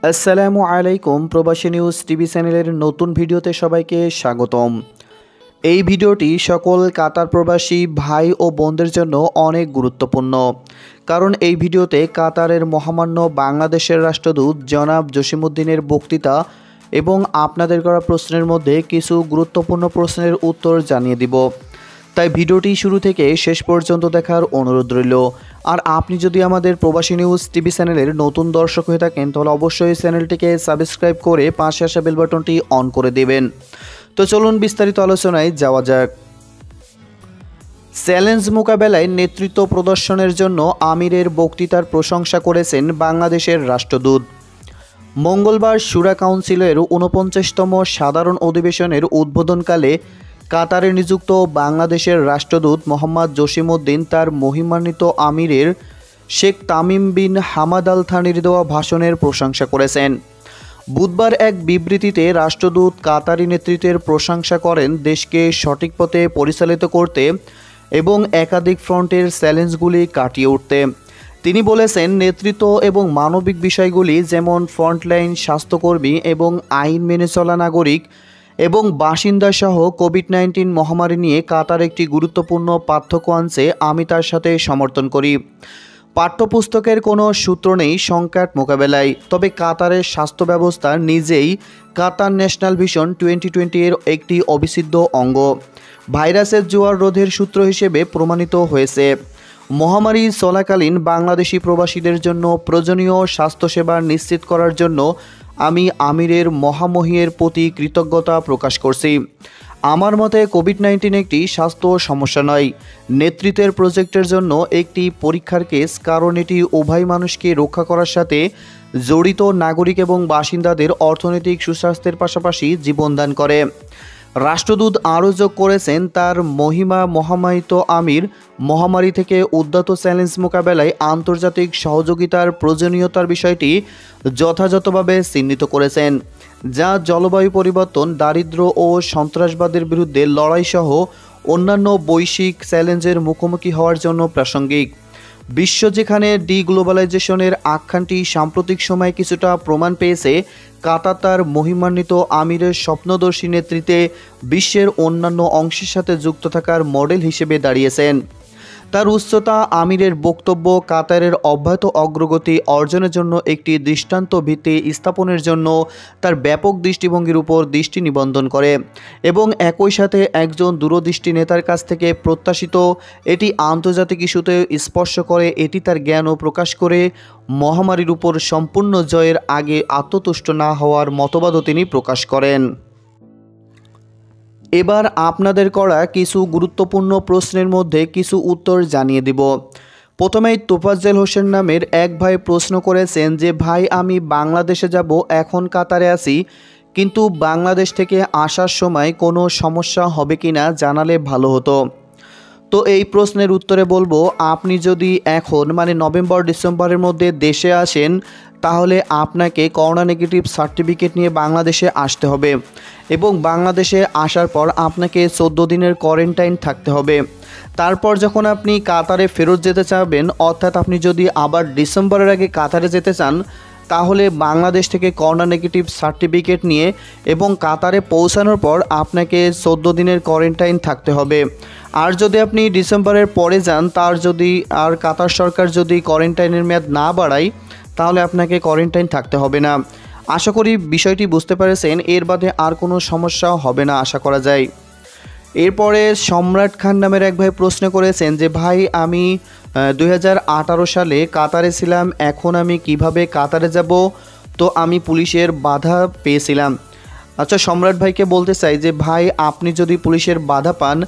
আসসালামু আলাইকুম। প্রবাসী নিউজ টিভি চ্যানেলের নতুন ভিডিওতে সবাইকে স্বাগতম। এই ভিডিওটি সকল কাতার প্রবাসী ভাই ও বোনদের জন্য অনেক গুরুত্বপূর্ণ, কারণ এই ভিডিওতে কাতারের মহামান্য বাংলাদেশের রাষ্ট্রদূত জনাব জসিমউদ্দিনের বক্তৃতা এবং আপনাদের করা প্রশ্নের মধ্যে কিছু গুরুত্বপূর্ণ প্রশ্নের উত্তর জানিয়ে দিব। তাই ভিডিওটি শুরু থেকে শেষ পর্যন্ত দেখার অনুরোধ রইল। আর আপনি যদি আমাদের প্রবাসী নিউজ টিভি চ্যানেলের নতুন দর্শক হয়ে থাকেন তাহলে অবশ্যই চ্যানেলটিকে সাবস্ক্রাইব করে পাশে আসা বেল বাটনটি অন করে দেবেন। তো চলুন বিস্তারিত আলোচনায় যাওয়া যাক। চ্যালেঞ্জ মোকাবেলায় নেতৃত্ব প্রদর্শনের জন্য আমিরের বক্তৃতার প্রশংসা করেছেন বাংলাদেশের রাষ্ট্রদূত। মঙ্গলবার শুরা কাউন্সিলের ৪৯তম সাধারণ অধিবেশনের উদ্বোধনকালে কাতারে নিযুক্ত বাংলাদেশের রাষ্ট্রদূত মোহাম্মদ জসিমউদ্দিন তার মহিমান্বিত আমিরের Sheikh Tamim bin Hamad Al থানির দেওয়া ভাষণের প্রশংসা করেছেন। বুধবার এক বিবৃতিতে রাষ্ট্রদূত কাতারি নেতৃত্বের প্রশংসা করেন দেশকে সঠিক পথে পরিচালিত করতে এবং একাধিক ফ্রন্টের চ্যালেঞ্জগুলি কাটিয়ে উঠতে। তিনি বলেছেন, নেতৃত্ব এবং মানবিক বিষয়গুলি যেমন ফ্রন্টলাইন স্বাস্থ্যকর্মী এবং আইন মেনে চলা নাগরিক এবং বাসিন্দাসহ কোভিড-19 মহামারী নিয়ে কাতার একটি গুরুত্বপূর্ণ পার্থক্য আনছে, আমি তার সাথে সমর্থন করি। পাঠ্যপুস্তকের কোনো সূত্র নেই সংকট মোকাবেলায়, তবে কাতারের স্বাস্থ্য ব্যবস্থা নিজেই কাতার ন্যাশনাল ভিশন 2020 এর একটি অবিচ্ছেদ্য অঙ্গ। ভাইরাসের জোয়ার রোধের সূত্র হিসেবে প্রমাণিত হয়েছে। মহামারী চলাকালীন বাংলাদেশি প্রবাসীদের জন্য প্রয়োজনীয় স্বাস্থ্যসেবা নিশ্চিত করার জন্য আমি আমিরের মহামহিমের প্রতি কৃতজ্ঞতা প্রকাশ করছি। আমার মতে কোভিড-19 একটি স্বাস্থ্য সমস্যা নয়, নেতৃত্বের প্রজেক্টের জন্য একটি পরীক্ষার কেস, কারণ এটি উভয় মানুষকে রক্ষা করার সাথে জড়িত নাগরিক এবং বাসিন্দাদের অর্থনৈতিক সুস্বাস্থ্যের পাশাপাশি জীবনদান করে। রাষ্ট্রদূত আরও যোগ করেছেন, তার মহামাহিত আমির মহামারী থেকে উদ্যত চ্যালেঞ্জ মোকাবেলায় আন্তর্জাতিক সহযোগিতার প্রয়োজনীয়তার বিষয়টি যথাযথভাবে চিহ্নিত করেছেন, যা জলবায়ু পরিবর্তন, দারিদ্র্য ও সন্ত্রাসবাদের বিরুদ্ধে লড়াইসহ অন্যান্য বৈশ্বিক চ্যালেঞ্জের মুখোমুখি হওয়ার জন্য প্রাসঙ্গিক। বিশ্ব যেখানে ডিগ্লোবালাইজেশনের আখ্যানটি সাম্প্রতিক সময়ে কিছুটা প্রমাণ পেয়েছে, কাতার তার মহিমান্বিত আমিরের স্বপ্নদর্শী নেতৃত্বে বিশ্বের অন্যান্য অংশের সাথে যুক্ত থাকার মডেল হিসেবে দাঁড়িয়েছেন। তার উচ্চতা আমিরের বক্তব্য কাতারের অব্যাহত অগ্রগতি অর্জনের জন্য একটি দৃষ্টান্ত ভিত্তি স্থাপনের জন্য তার ব্যাপক দৃষ্টিভঙ্গির উপর দৃষ্টি নিবন্ধন করে এবং একই সাথে একজন দূরদৃষ্টি নেতার কাছ থেকে প্রত্যাশিত এটি আন্তর্জাতিক ইস্যুতে স্পর্শ করে। এটি তার জ্ঞানও প্রকাশ করে মহামারীর উপর সম্পূর্ণ জয়ের আগে আত্মতুষ্ট না হওয়ার মতবাদও তিনি প্রকাশ করেন। এবার আপনাদের করা কিছু গুরুত্বপূর্ণ প্রশ্নের মধ্যে কিছু উত্তর জানিয়ে দিব। প্রথমেই তোফাজ্জল হোসেন নামের এক ভাই প্রশ্ন করেছেন যে, ভাই আমি বাংলাদেশে যাব, এখন কাতারে আছি, কিন্তু বাংলাদেশ থেকে আসার সময় কোনো সমস্যা হবে কিনা জানালে ভালো হতো। তো এই প্রশ্নের উত্তরে বলবো, আপনি যদি এখন নভেম্বর ডিসেম্বরের মধ্যে দেশে আসেন তাহলে আপনাকে করোনা নেগেটিভ সার্টিফিকেট নিয়ে বাংলাদেশে আসতে হবে এবং বাংলাদেশে আসার পর আপনাকে 14 দিনের কোয়ারেন্টাইন থাকতে হবে। তারপর যখন আপনি কাতারে ফেরত যেতে চাইবেন, অর্থাৎ আপনি যদি আবার ডিসেম্বরের আগে কাতারে যেতে চান, তাহলে বাংলাদেশ থেকে করোনা নেগেটিভ সার্টিফিকেট নিয়ে এবং কাতারে পৌঁছানোর পর আপনাকে 14 দিনের কোয়ারেন্টাইন থাকতে হবে। আর যদি আপনি ডিসেম্বরের পরে যান, আর কাতার সরকার যদি কোয়ারেন্টাইনের মেয়াদ না বাড়ায়, তাহলে আপনাকে কোয়ারেন্টাইন থাকতে হবে না। আশা করি বিষয়টি বুঝতে পেরেছেন। এর বাদে আর কোনো সমস্যা হবে না আশা করা যায়। এরপরে সম্রাট খান নামের এক ভাই প্রশ্ন করেছেন যে, ভাই আমি 2018 সালে কাতারে ছিলাম, এখন আমি কিভাবে কাতারে যাব? তো আমি পুলিশের বাধা পেয়েছিলাম। আচ্ছা, সম্রাট ভাইকে বলতে চাই যে, ভাই আপনি যদি পুলিশের বাধা পান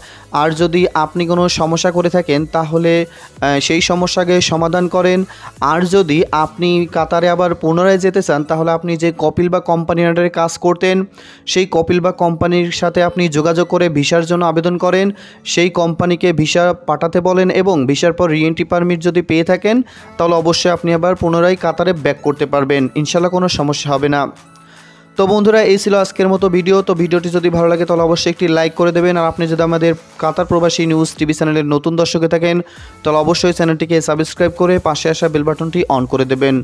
আর যদি আপনি কোনো সমস্যা করে থাকেন তাহলে সেই সমস্যাকে সমাধান করেন। আর যদি আপনি কাতারে আবার পুনরায় যেতে চান তাহলে আপনি যে কপিলবা কোম্পানির আন্ডারে কাজ করতেন সেই কপিলবা কোম্পানির সাথে আপনি যোগাযোগ করে ভিসার জন্য আবেদন করেন, সেই কোম্পানিকে ভিসা পাঠাতে বলেন এবং ভিসার পর রিএন্ট্রি পারমিট যদি পেয়ে থাকেন তাহলে অবশ্যই আপনি আবার পুনরায় কাতারে ব্যাক করতে পারবেন, ইনশাল্লাহ কোনো সমস্যা হবে না। তো বন্ধুরা, এই ছিল আজকের মতো ভিডিও। তো ভিডিওটি যদি ভালো লাগে তাহলে অবশ্যই একটি লাইক করে দেবেন। আর আপনি যদি আমাদের কাতার প্রবাসী নিউজ টিভি চ্যানেলের নতুন দর্শক থাকেন তাহলে অবশ্যই চ্যানেলটিকে সাবস্ক্রাইব করে পাশে আসা বেল বাটনটি অন করে দেবেন।